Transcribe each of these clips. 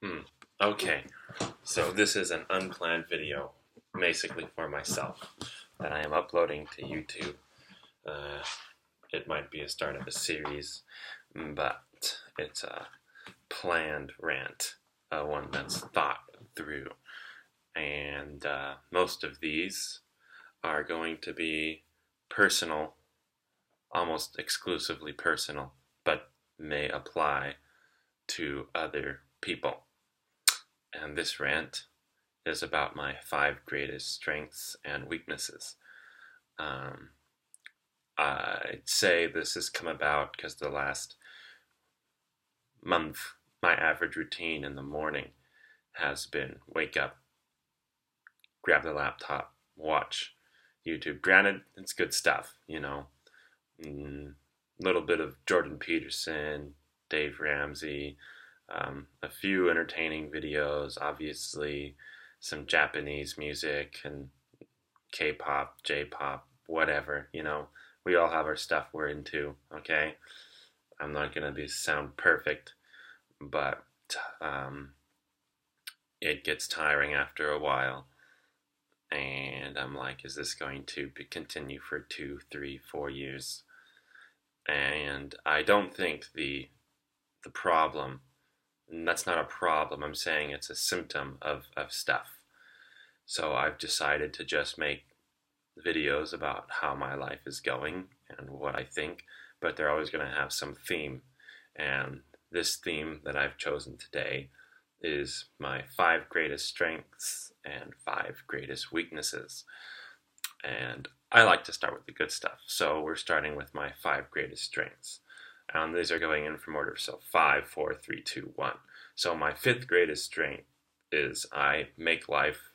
Hmm. Okay, so this is an unplanned video, basically for myself, that I am uploading to YouTube. Uh, it might be a start of a series, but it's a planned rant, one that's thought through. And most of these are going to be personal, almost exclusively personal, but may apply to other people. And this rant is about my 5 greatest strengths and weaknesses. Um, I'd say this has come about because the last month, my average routine in the morning has been wake up, grab the laptop, watch YouTube. Granted, it's good stuff, little bit of Jordan Peterson, Dave Ramsey, a few entertaining videos, obviously some Japanese music and K-pop, J-pop, whatever. We all have our stuff we're into, okay? I'm not gonna be sound perfect, but um, it gets tiring after a while, and I'm like, is this going to continue for 2, 3, 4 years? And I don't think the problem, and that's not a problem. I'm saying it's a symptom of stuff. So I've decided to just make videos about how my life is going and what I think, but they're always going to have some theme. And this theme that I've chosen today is my 5 greatest strengths and 5 greatest weaknesses. And I like to start with the good stuff. So we're starting with my 5 greatest strengths. And these are going in from order. So 5, 4, 3, 2, 1. So my 5th greatest strength is I make life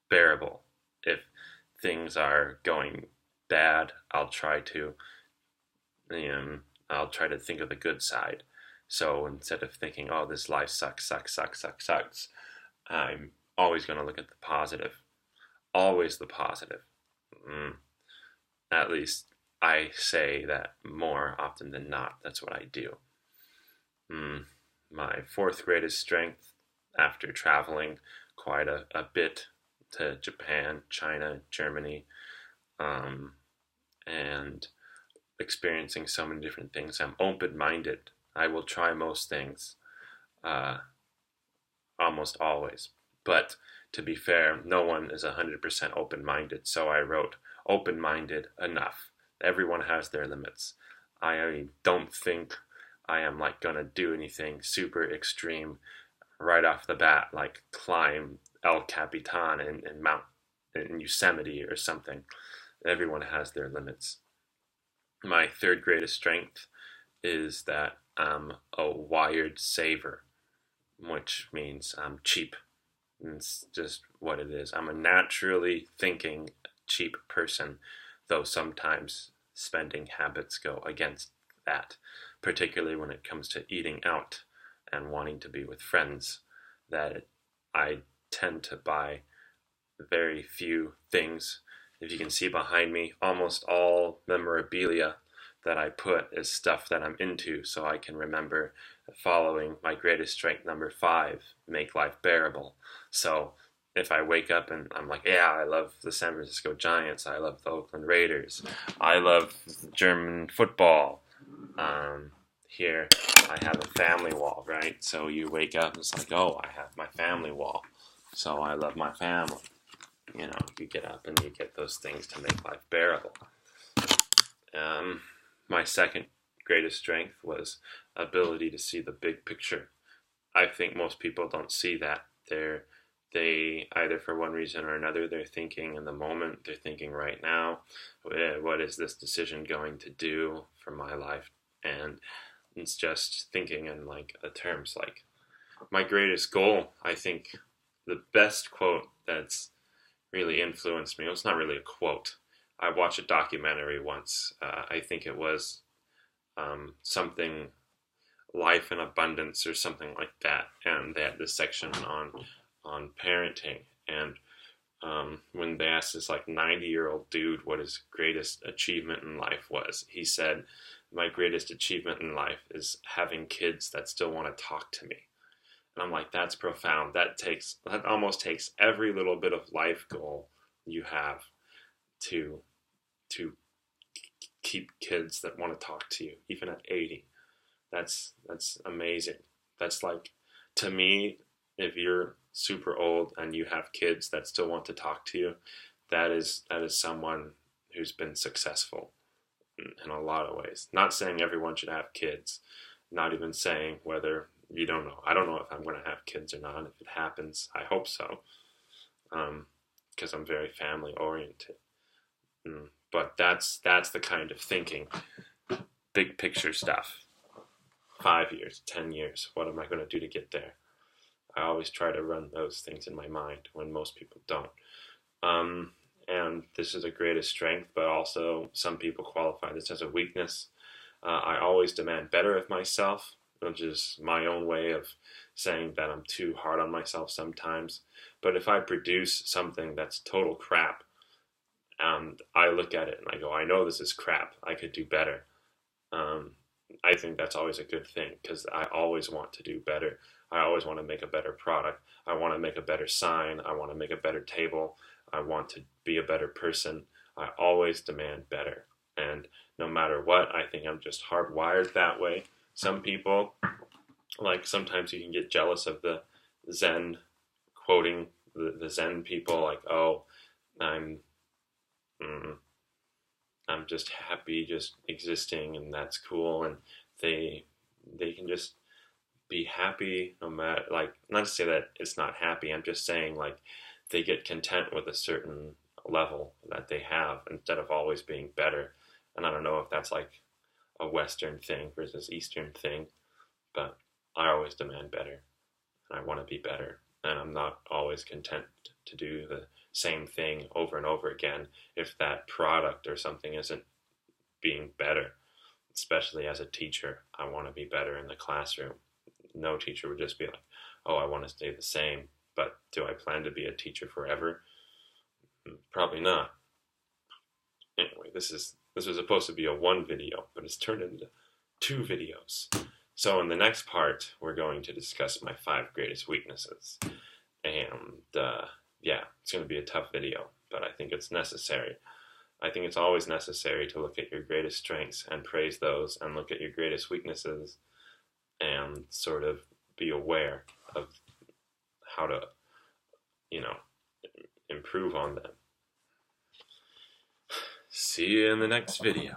bearable. If things are going bad, I'll try to think of the good side. So instead of thinking, oh, this life sucks, sucks, sucks, sucks, sucks, I'm always going to look at the positive. Always the positive. Mm, at least I say that more often than not. That's what I do. Mm, my 4th greatest strength, after traveling quite a bit to Japan, China, Germany, um, and experiencing so many different things, I'm open minded. I will try most things, uh, almost always. But to be fair, no one is 100% open minded. So I wrote open minded enough. Everyone has their limits. I don't think I am like gonna do anything super extreme right off the bat, like climb El Capitan and Mount in Yosemite or something. Everyone has their limits. My 3rd greatest strength is that I'm a wired saver, which means I'm cheap. It's just what it is. I'm a naturally thinking, cheap person, though sometimes spending habits go against that, particularly when it comes to eating out and wanting to be with friends. I tend to buy very few things. If you can see behind me, almost all memorabilia that I put is stuff that I'm into, so I can remember following my greatest strength number 5, make life bearable. So if I wake up and I'm like, yeah, I love the San Francisco Giants, I love the Oakland Raiders, I love German football. Here I have a family wall, right? So you wake up and it's like, oh, I have my family wall. So I love my family. You get up and you get those things to make life bearable. My 2nd greatest strength was ability to see the big picture. I think most people don't see that. They either for one reason or another, they're thinking in the moment, they're thinking right now, what is this decision going to do for my life? And it's just thinking in like terms like my greatest goal. I think the best quote that's really influenced me, well, it's not really a quote. I watched a documentary once. I think it was something life in abundance or something like that, and they had this section on parenting. And when they asked this like 90-year-old dude what his greatest achievement in life was, he said, "My greatest achievement in life is having kids that still want to talk to me." And I'm like, that's profound. That almost takes every little bit of life goal you have to to keep kids that want to talk to you, even at 80. That's amazing. That's like, to me, if you're super old and you have kids that still want to talk to you, that is someone who's been successful in a lot of ways. Not saying everyone should have kids, not even saying whether you don't know. I don't know if I'm going to have kids or not. If it happens, I hope so, because I'm very family oriented. But that's the kind of thinking, big picture stuff. 5 years, 10 years. What am I going to do to get there? I always try to run those things in my mind when most people don't. And this is a greatest strength, but also some people qualify this as a weakness. I always demand better of myself, which is my own way of saying that I'm too hard on myself sometimes. But if I produce something that's total crap, and I look at it and I go, I know this is crap, I could do better. I think that's always a good thing, because I always want to do better. I always want to make a better product. I want to make a better sign. I want to make a better table. I want to be a better person. I always demand better. And no matter what, I think I'm just hardwired that way. Some people, like, sometimes you can get jealous of the Zen, quoting the Zen people, like, oh, I'm just happy just existing, and that's cool, and they can just be happy no matter, like, not to say that it's not happy, I'm just saying, like, they get content with a certain level that they have instead of always being better. And I don't know if that's like a Western thing versus Eastern thing, but I always demand better, and I want to be better, and I'm not always content to do the same thing over and over again if that product or something isn't being better. Especially as a teacher, I want to be better in the classroom. No teacher would just be like, oh, I want to stay the same. But do I plan to be a teacher forever? Probably not. Anyway, this was supposed to be a one video, but it's turned into 2 videos. So in the next part, we're going to discuss my 5 greatest weaknesses. And yeah, it's going to be a tough video, but I think it's necessary. I think it's always necessary to look at your greatest strengths and praise those, and look at your greatest weaknesses and sort of be aware of how to, improve on them. See you in the next video.